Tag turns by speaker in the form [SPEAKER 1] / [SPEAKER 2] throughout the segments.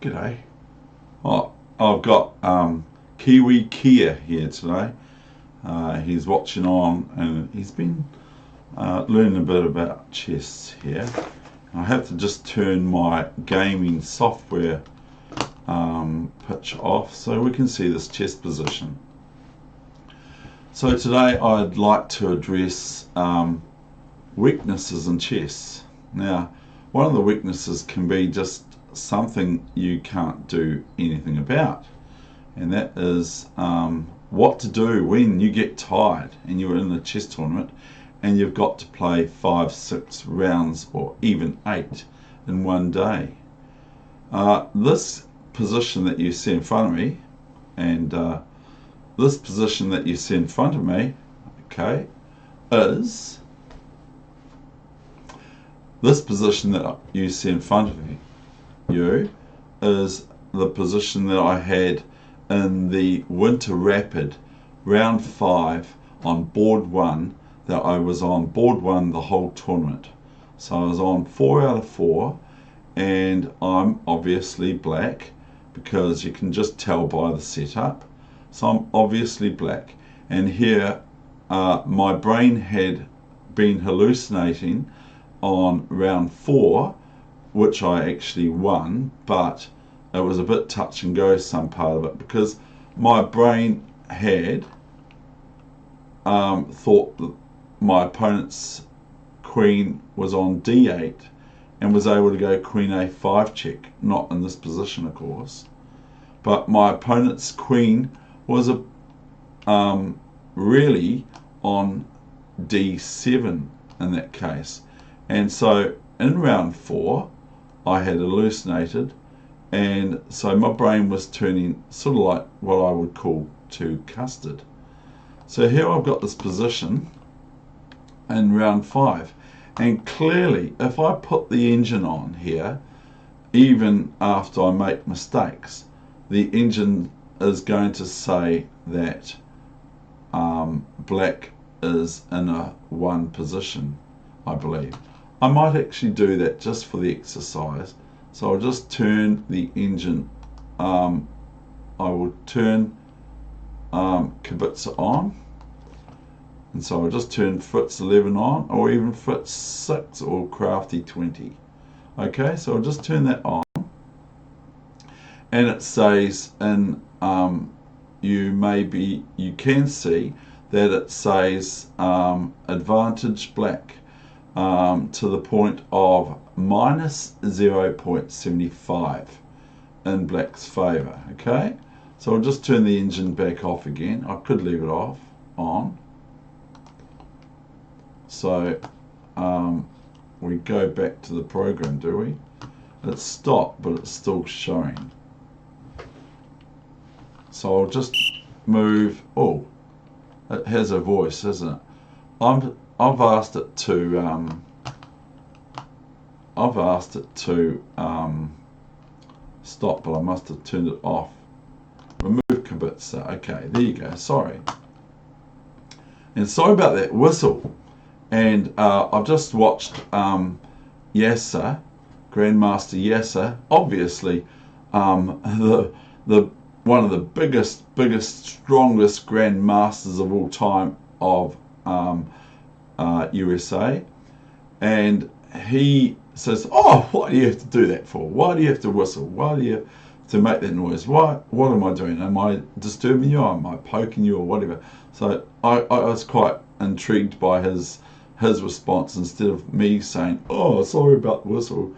[SPEAKER 1] G'day. Oh, I've got Kiwi Kia here today. He's watching on and he's been learning a bit about chess here. I have to just turn my gaming software pitch off so we can see this chess position. So today I'd like to address weaknesses in chess. Now, one of the weaknesses can be just something you can't do anything about, and that is what to do when you get tired and you're in a chess tournament and you've got to play 5-6 rounds or even 8 in one day. This position that you see in front of me and this position that you see in front of me, okay, is this position that you see in front of you is the position that I had in the Winter Rapid round 5 on board 1, that I was on board 1 the whole tournament. So I was on 4 out of 4, and I'm obviously black because you can just tell by the setup. So I'm obviously black, and here my brain had been hallucinating on round 4, which I actually won, but it was a bit touch and go, some part of it, because my brain had thought that my opponent's queen was on d8 and was able to go queen a5 check, not in this position of course, but my opponent's queen was really on d7 in that case. And so in round 4 I had hallucinated, and so my brain was turning sort of like what I would call to custard. So here I've got this position in round 5, and clearly if I put the engine on here, even after I make mistakes, the engine is going to say that black is in a 1 position, I believe. I might actually do that just for the exercise. So I'll just turn the engine, I will turn Kibitzer on, and so I'll just turn Fritz 11 on, or even Fritz 6 or Crafty 20. Okay, so I'll just turn that on, and it says in you can see that it says advantage black to the point of minus 0.75 in black's favour. Okay, so I'll just turn the engine back off again. I could leave it off, on. So we go back to the program, do we? It's stopped, but it's still showing. So I'll just move. Oh, it has a voice, isn't it? I've asked it to stop, but I must have turned it off. Remove Kibitzer. Okay, there you go. Sorry. And sorry about that whistle. And I've just watched Yasser, Grandmaster Yasser, obviously the one of the biggest, strongest grandmasters of all time of USA, and he says, "Oh, why do you have to do that for? Why do you have to whistle? Why do you have to make that noise? What am I doing? Am I disturbing you? Am I poking you or whatever?" So I was quite intrigued by his response, instead of me saying, "Oh, sorry about the whistle."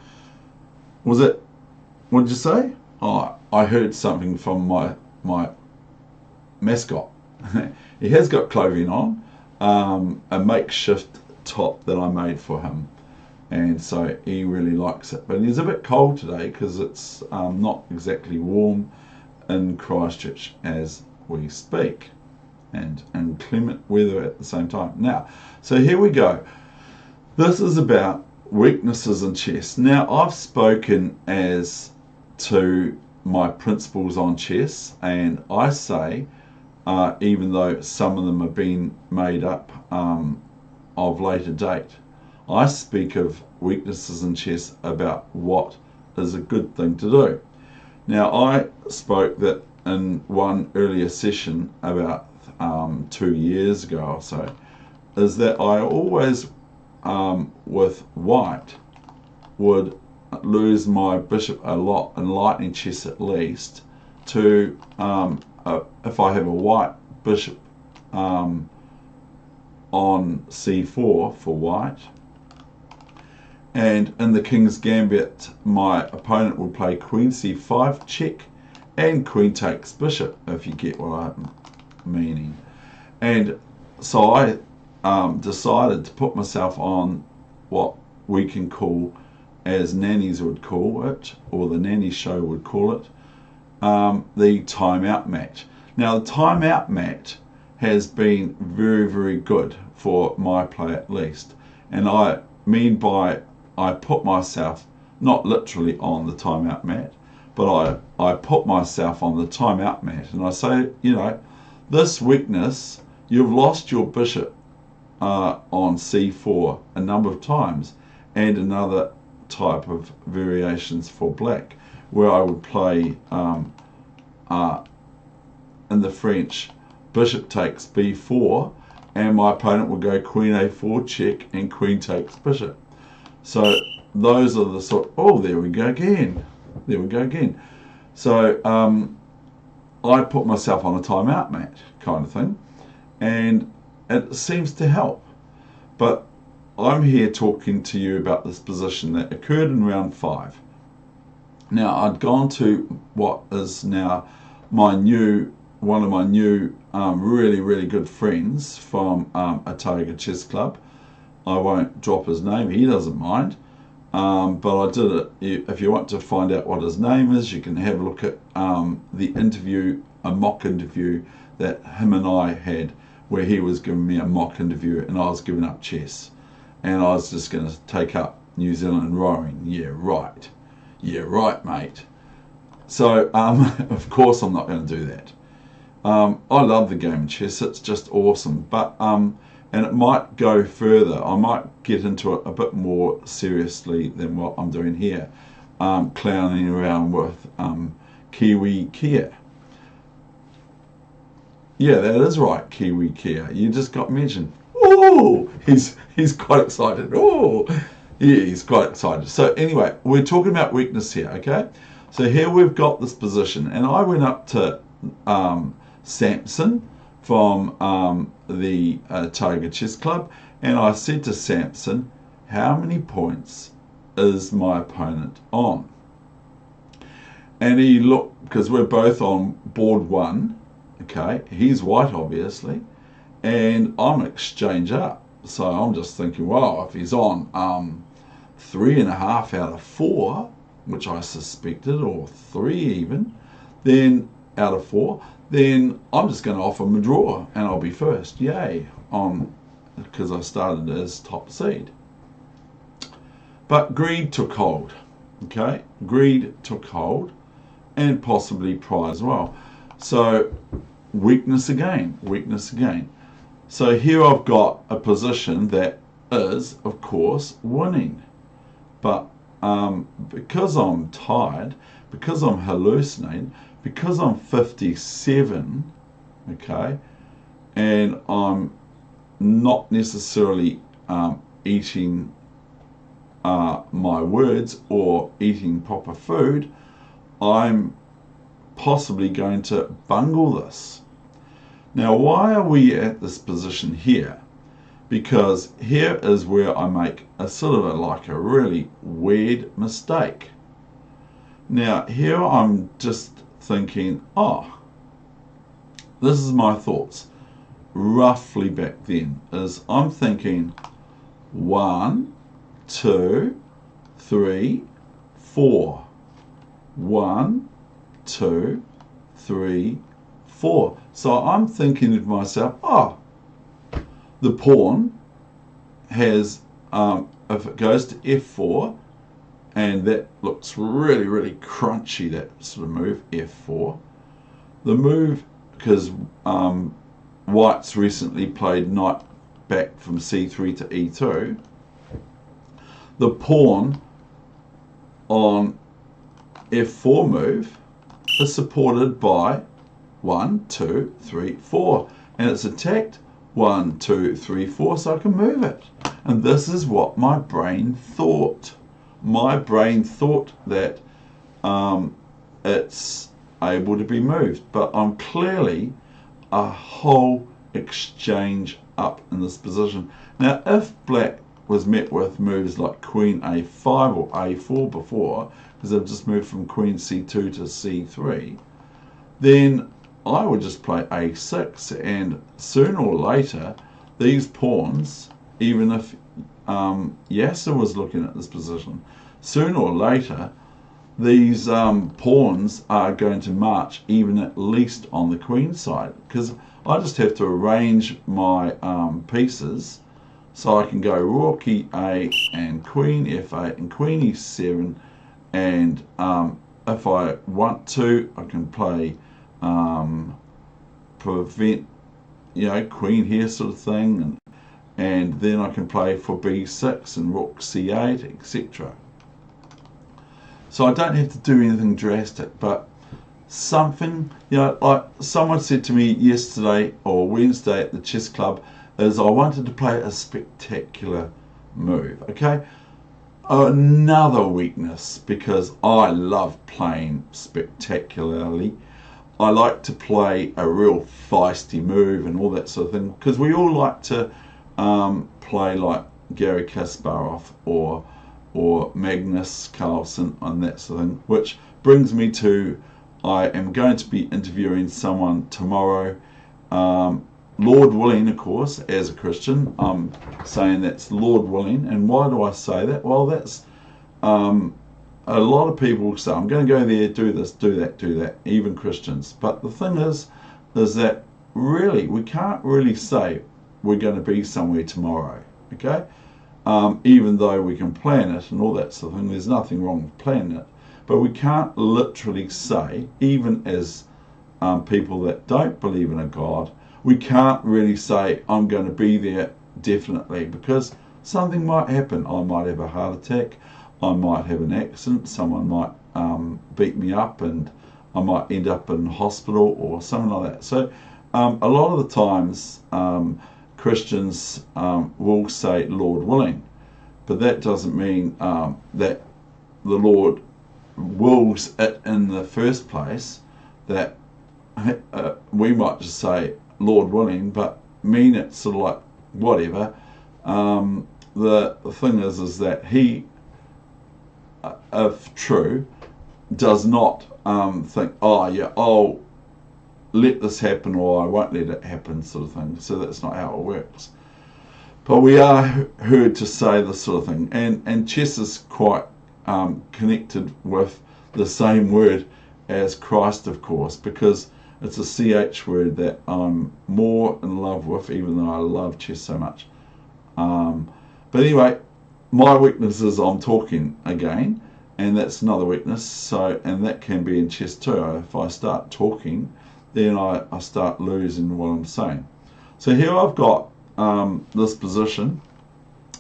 [SPEAKER 1] Was it? What did you say? Oh, I heard something from my mascot. He has got clothing on, a makeshift top that I made for him, and so he really likes it. But he's a bit cold today because it's not exactly warm in Christchurch as we speak, and inclement weather at the same time. Now, so here we go. This is about weaknesses in chess. Now, I've spoken as to my principles on chess, and I say, even though some of them have been made up of later date, I speak of weaknesses in chess about what is a good thing to do. Now, I spoke that in one earlier session about 2 years ago or so, is that I always, with white, would lose my bishop a lot in lightning chess at least to, if I have a white bishop on c4 for white, and in the King's Gambit my opponent would play queen c5 check and queen takes bishop, if you get what I'm meaning. And so I decided to put myself on what we can call, as nannies would call it, or the nanny show would call it, the timeout mat. Now the timeout mat has been very, very good for my play at least, and I mean by I put myself not literally on the timeout mat, but I put myself on the timeout mat, and I say, you know, this weakness, you've lost your bishop on c4 a number of times, and another type of variations for black, where I would play in the French, bishop takes b4, and my opponent will go queen a4 check and queen takes bishop. So those are the sort. Oh, there we go again. There we go again. So I put myself on a timeout mat kind of thing, and it seems to help. But I'm here talking to you about this position that occurred in round 5. Now, I'd gone to what is now one of my new really, really good friends from a Tiger Chess Club. I won't drop his name, he doesn't mind. But I did it. If you want to find out what his name is, you can have a look at the interview, a mock interview that him and I had, where he was giving me a mock interview and I was giving up chess. And I was just going to take up New Zealand rowing. Yeah, right. Yeah, right, mate. So, of course I'm not going to do that. I love the game of chess. It's just awesome. But, and it might go further. I might get into it a bit more seriously than what I'm doing here. Clowning around with Kiwi Kia. Yeah, that is right, Kiwi Kia. You just got mentioned. Oh, he's quite excited. Oh, yeah, he's quite excited. So anyway, we're talking about weakness here, okay? So here we've got this position, and I went up to Samson from the Tiger Chess Club, and I said to Samson, how many points is my opponent on? And he looked, because we're both on board 1, okay? He's white, obviously, and I'm exchange up. So I'm just thinking, well, if he's on 3.5 out of 4, which I suspected, or 3 even, then out of 4, then I'm just going to offer him a draw and I'll be first. Yay, because I started as top seed. But greed took hold, okay? Greed took hold, and possibly pride as well. So weakness again, weakness again. So here I've got a position that is, of course, winning. But because I'm tired, because I'm hallucinating, because I'm 57, okay, and I'm not necessarily eating my words or eating proper food, I'm possibly going to bungle this. Now, why are we at this position here? Because here is where I make a sort of like a really weird mistake. Now, here I'm just thinking, oh, this is my thoughts roughly back then, is I'm thinking 1, 2, 3, 4. 1, 2, 3, 4. So I'm thinking to myself, oh, the pawn has, if it goes to f4, and that looks really, really crunchy, that sort of move, f4. The move, because white's recently played knight back from c3 to e2, the pawn on f4 move is supported by 1, 2, 3, 4, and it's attacked 1, 2, 3, 4, so I can move it. And this is what my brain thought. My brain thought that it's able to be moved, but I'm clearly a whole exchange up in this position. Now, if black was met with moves like Queen A5 or A4 before, because they've just moved from Queen C2 to C3, then I would just play A6, and sooner or later, these pawns, even if Yasser was looking at this position, sooner or later, these pawns are going to march even at least on the queen side, because I just have to arrange my pieces so I can go rook E8 and queen F8 and queen E7, and if I want to, I can play prevent, queen here sort of thing, and then I can play for B6 and rook C8, etc. So I don't have to do anything drastic, but something, like someone said to me yesterday or Wednesday at the chess club, is I wanted to play a spectacular move, okay? Another weakness, because I love playing spectacularly. I like to play a real feisty move and all that sort of thing, because we all like to play like Garry Kasparov or Magnus Carlsen and that sort of thing, which brings me to, I am going to be interviewing someone tomorrow, Lord willing, of course. As a Christian, I'm saying that's Lord willing. And why do I say that? Well, that's a lot of people say, I'm going to go there, do this, do that, even Christians. But the thing is that really, we can't really say we're going to be somewhere tomorrow, okay? Even though we can plan it and all that sort of thing, there's nothing wrong with planning it. But we can't literally say, even as people that don't believe in a God, we can't really say, I'm going to be there definitely, because something might happen. I might have a heart attack, I might have an accident, someone might beat me up, and I might end up in hospital or something like that. So a lot of the times Christians will say Lord willing, but that doesn't mean that the Lord wills it in the first place. That we might just say Lord willing, but mean it sort of like whatever. The thing is that he, if true, does not think, oh yeah, I'll let this happen or I won't let it happen, sort of thing. So that's not how it works. But we are heard to say this sort of thing, and chess is quite connected with the same word as Christ, of course, because it's a CH word that I'm more in love with, even though I love chess so much. But anyway, my weakness is I'm talking again, and that's another weakness. So, and that can be in chess too. If I start talking, then I start losing what I'm saying. So here I've got this position,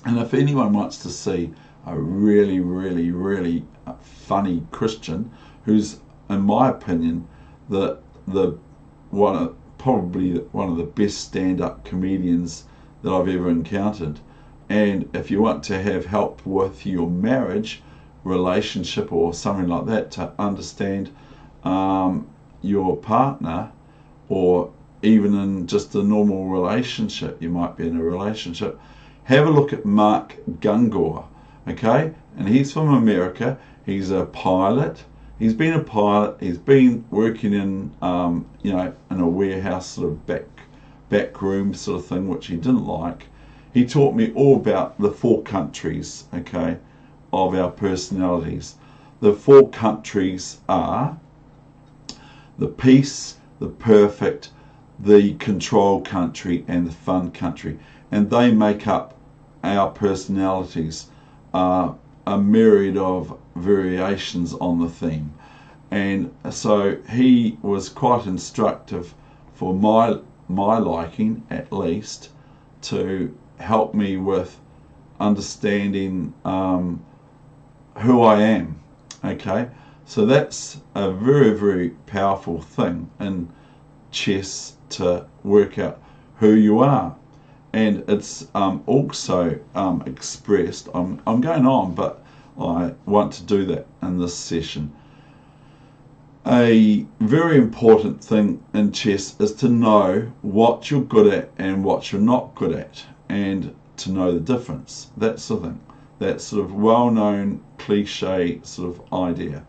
[SPEAKER 1] and if anyone wants to see a really, really, really funny Christian, who's, in my opinion, probably one of the best stand-up comedians that I've ever encountered. And if you want to have help with your marriage, relationship, or something like that, to understand your partner, or even in just a normal relationship, you might be in a relationship, have a look at Mark Gungor, okay? And he's from America. He's a pilot. He's been a pilot. He's been working in, in a warehouse sort of back room sort of thing, which he didn't like. He taught me all about the 4 countries, okay, of our personalities. The 4 countries are the peace, the perfect, the control country, and the fun country. And they make up our personalities, a myriad of variations on the theme. And so he was quite instructive for my liking, at least, to help me with understanding who I am, okay? So that's a very, very powerful thing in chess to work out who you are. And it's also expressed, I'm going on, but I want to do that in this session. A very important thing in chess is to know what you're good at and what you're not good at, and to know the difference, that sort of thing. That sort of well-known cliche sort of idea.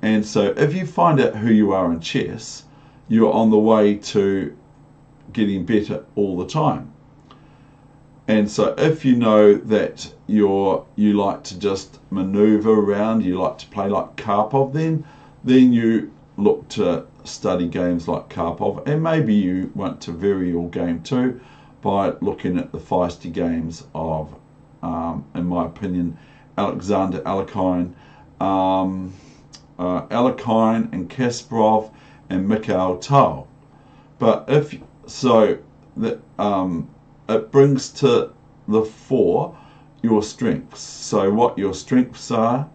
[SPEAKER 1] And so if you find out who you are in chess, you're on the way to getting better all the time. And so if you know that you like to just maneuver around, you like to play like Karpov, then you look to study games like Karpov, and maybe you want to vary your game too by looking at the feisty games of, in my opinion, Alexander Alekhine, Alekhine and Kasparov and Mikhail Tal. But if so, that it brings to the fore your strengths. So what your strengths are,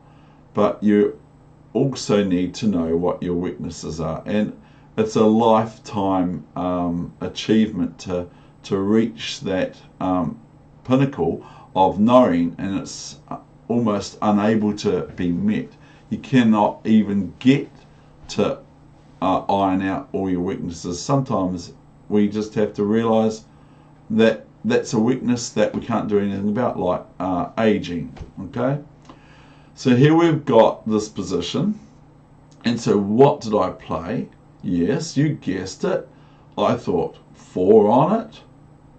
[SPEAKER 1] but you also need to know what your weaknesses are. And it's a lifetime achievement to reach that pinnacle of knowing, and it's almost unable to be met. You cannot even get to iron out all your weaknesses. Sometimes we just have to realize that that's a weakness that we can't do anything about, like aging. Okay, so here we've got this position, and so what did I play? Yes, you guessed it, I thought 4 on it.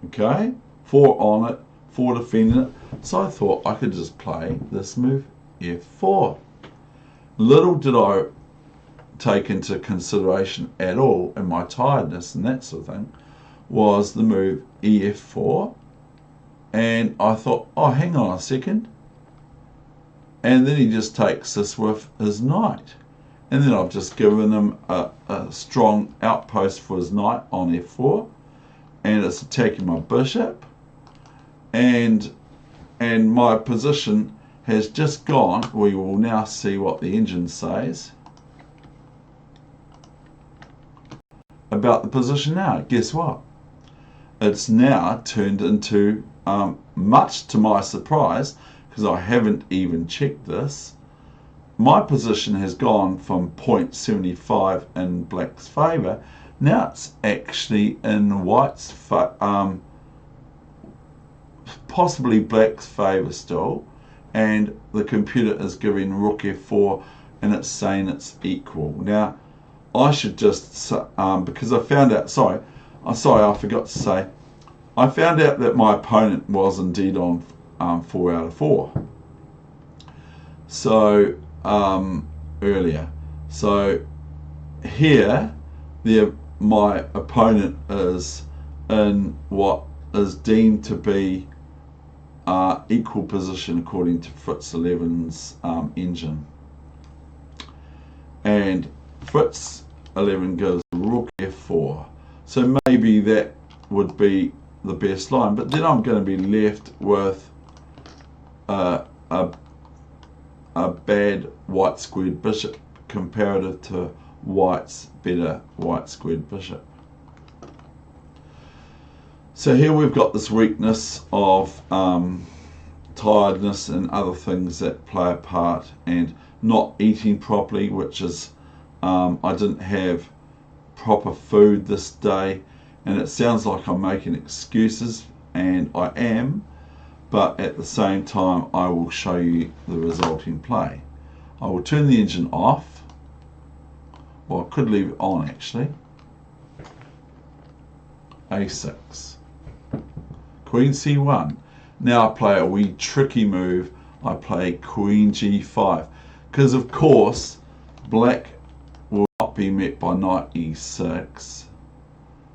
[SPEAKER 1] Okay, 4 on it, 4 defending it. So I thought I could just play this move, F4. Little did I take into consideration at all in my tiredness and that sort of thing was the move EF4, and I thought, oh, hang on a second, and then he just takes this with his knight, and then I've just given him a strong outpost for his knight on F4, and it's attacking my bishop, and my position has just gone. We will now see what the engine says about the position now. Guess what? It's now turned into, much to my surprise, because I haven't even checked this, my position has gone from 0.75 in black's favour. Now it's actually in white's, possibly black's favour still, and the computer is giving rook f4 and it's saying it's equal. Now I should just, because I found out, sorry, I forgot to say, I found out that my opponent was indeed on 4 out of 4. So earlier. So here, my opponent is in what is deemed to be equal position according to Fritz 11's engine. And Fritz 11 goes rook f4. So maybe that would be the best line, but then I'm going to be left with a bad white squared bishop comparative to white's better white squared bishop. So here we've got this weakness of tiredness and other things that play a part, and not eating properly, which is I didn't have proper food this day, and it sounds like I'm making excuses, and I am, but at the same time I will show you the resulting play. I will turn the engine off, well, I could leave it on actually. A6, Queen C1. Now I play a wee tricky move. I play Queen G5, because of course black will not be met by Knight E6,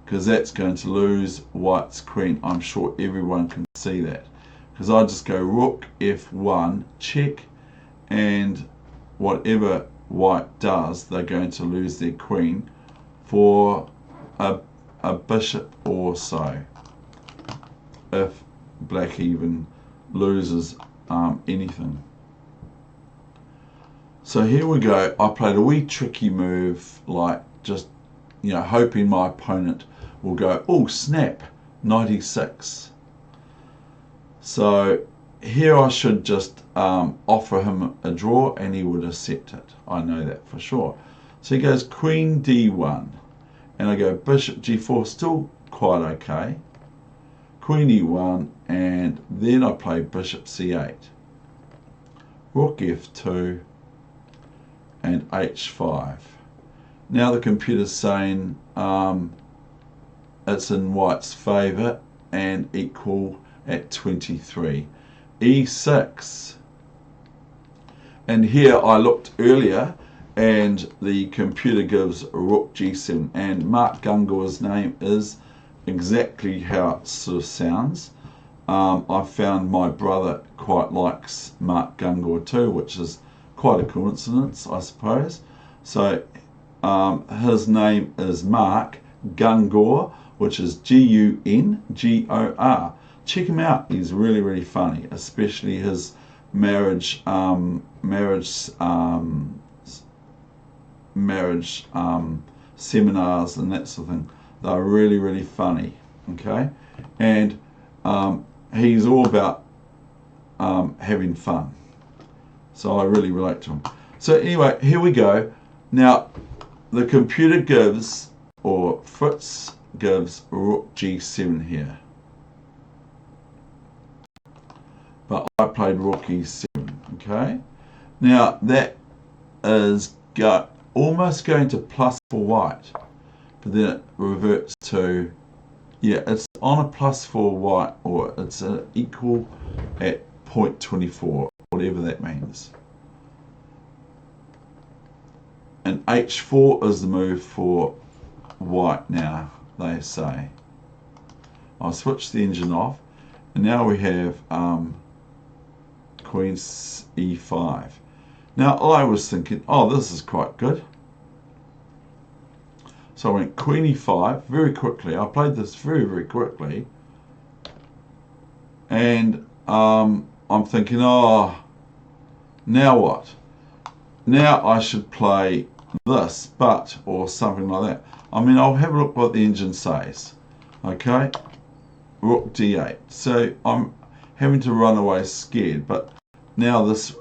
[SPEAKER 1] because that's going to lose white's queen. I'm sure everyone can see that, because I just go rook F1 check, and whatever white does, they're going to lose their queen for a bishop or so, if black even loses anything. So here we go. I played a wee tricky move, like just, hoping my opponent will go, oh snap, 96. So here I should just offer him a draw and he would accept it. I know that for sure. So he goes Queen D1 and I go Bishop G4, still quite okay. Queen E1 and then I play Bishop C8. Rook F2 and H5. Now the computer's saying it's in white's favour and equal at 23. E6. And here I looked earlier and the computer gives Rook G7 and Mark Gungor's name is exactly how it sort of sounds. I found my brother quite likes Mark Gungor too, which is quite a coincidence, I suppose. So his name is Mark Gungor, which is Gungor. Check him out. He's really, really funny, especially his marriage seminars and that sort of thing. They're really, really funny. Okay, and he's all about having fun. So I really relate to him. So anyway, here we go. Now, the computer gives, or Fritz gives, Rook G7 here. But I played Rook E7, okay? Now, that is almost going to plus for white. But then it reverts to, it's on a plus for white, or it's equal at 0.24, whatever that means. And H4 is the move for white now, they say. I'll switch the engine off, and now we have Queen E5. Now I was thinking, oh, this is quite good. So I went Queen E5 very quickly. I played this very, very quickly. And I'm thinking, oh, now what? Now I should play this, but, or something like that. I mean, I'll have a look what the engine says. Okay, Rook D8. So I'm having to run away scared, but now this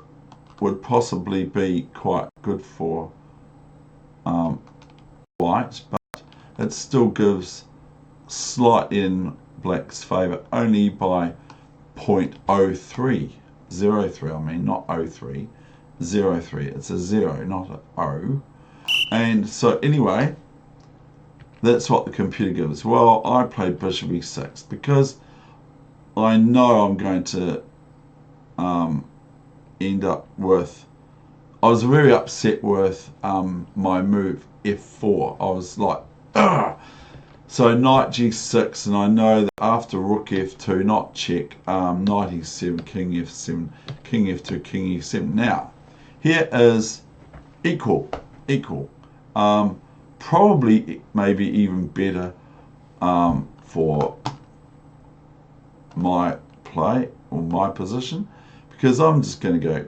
[SPEAKER 1] would possibly be quite good for white, but it still gives slight in black's favour, only by 0.03. 03, I mean, not 03. 03. It's a 0, not an O. And so anyway, that's what the computer gives. Well, I played Bishop E6 because I know I'm going to end up with, I was very upset with my move F4. I was like, ugh. So knight G6, and I know that after Rook F2, not check, knight E7, King F7, King F2, King E7. Now, here is equal. Probably maybe even better for my play or my position, because I'm just going to go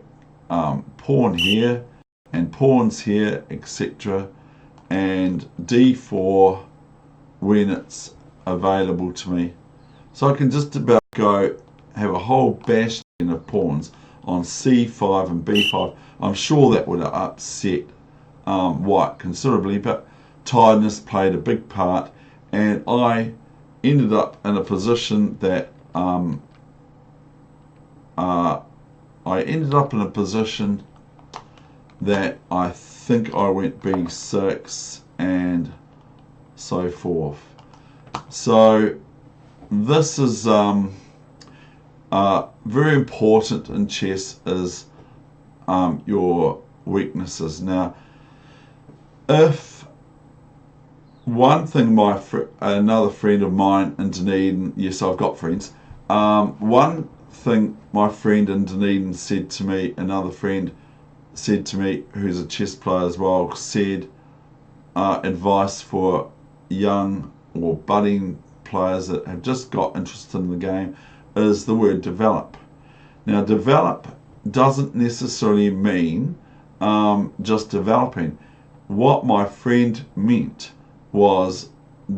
[SPEAKER 1] pawn here and pawns here, etc. and D4 when it's available to me. So I can just about go have a whole bash of pawns on C5 and B5. I'm sure that would have upset white considerably, but tiredness played a big part, and I ended up in a position that I think I went B6 and so forth. So this is very important in chess, is your weaknesses. Now, if one thing another friend of mine in Dunedin, yes, I've got friends, one thing my friend in Dunedin said to me, another friend said to me, who's a chess player as well, said advice for young or budding players that have just got interested in the game is the word develop. Now, develop doesn't necessarily mean just developing. What my friend meant was,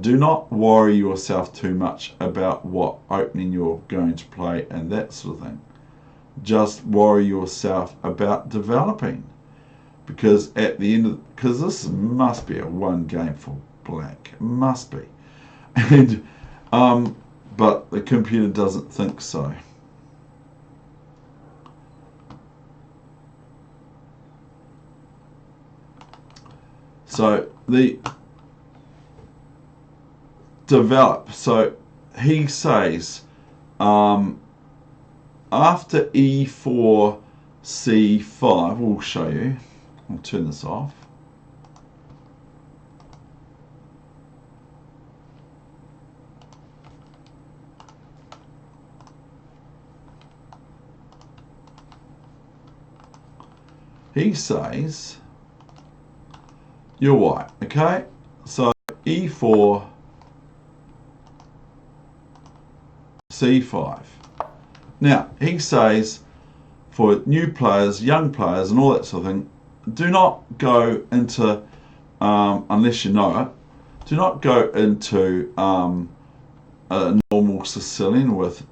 [SPEAKER 1] do not worry yourself too much about what opening you're going to play and that sort of thing. Just worry yourself about developing, because at the end of, because this must be a one game for black, it must be, and but the computer doesn't think so. So the develop. So he says, after E4, C5, we'll show you. I'll turn this off. He says, you're white, okay? So E4, C5. Now, he says, for new players, young players, and all that sort of thing, do not go into, unless you know it, do not go into a normal Sicilian with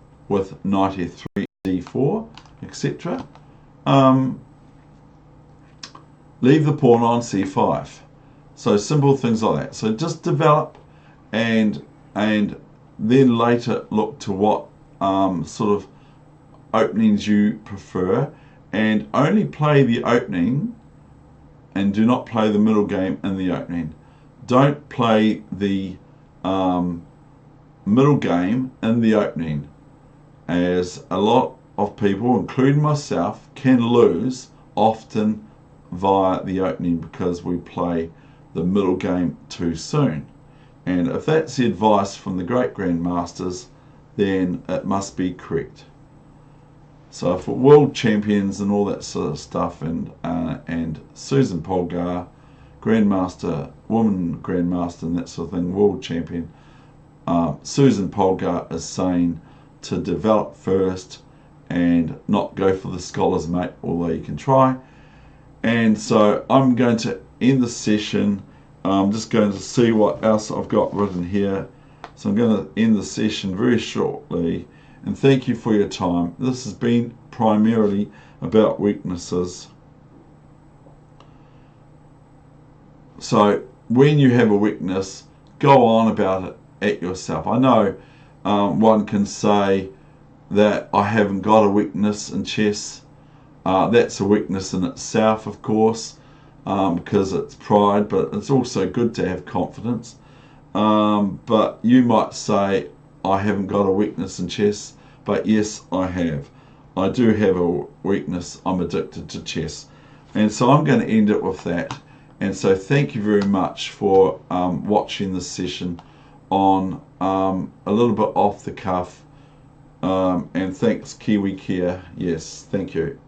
[SPEAKER 1] knight F3, D4, etc. Leave the pawn on C5. So simple things like that. So just develop, and then later look to what sort of openings you prefer, and only play the opening and do not play the middle game in the opening. Don't play the middle game in the opening, as a lot of people, including myself, can lose often via the opening because we play the middle game too soon. And if that's the advice from the great grandmasters, then it must be correct. So for world champions and all that sort of stuff, and Susan Polgar, grandmaster, woman grandmaster and that sort of thing, world champion, Susan Polgar is saying to develop first and not go for the scholar's mate, although you can try. And so I'm going to end the session. I'm just going to see what else I've got written here. So I'm going to end the session very shortly. And thank you for your time. This has been primarily about weaknesses. So when you have a weakness, go on about it at yourself. I know one can say that I haven't got a weakness in chess. That's a weakness in itself, of course, because it's pride, but it's also good to have confidence. But you might say, I haven't got a weakness in chess, but yes, I have. I do have a weakness. I'm addicted to chess. And so I'm going to end it with that. And so thank you very much for watching this session on a little bit off the cuff. And thanks, Kiwi Kia. Yes, thank you.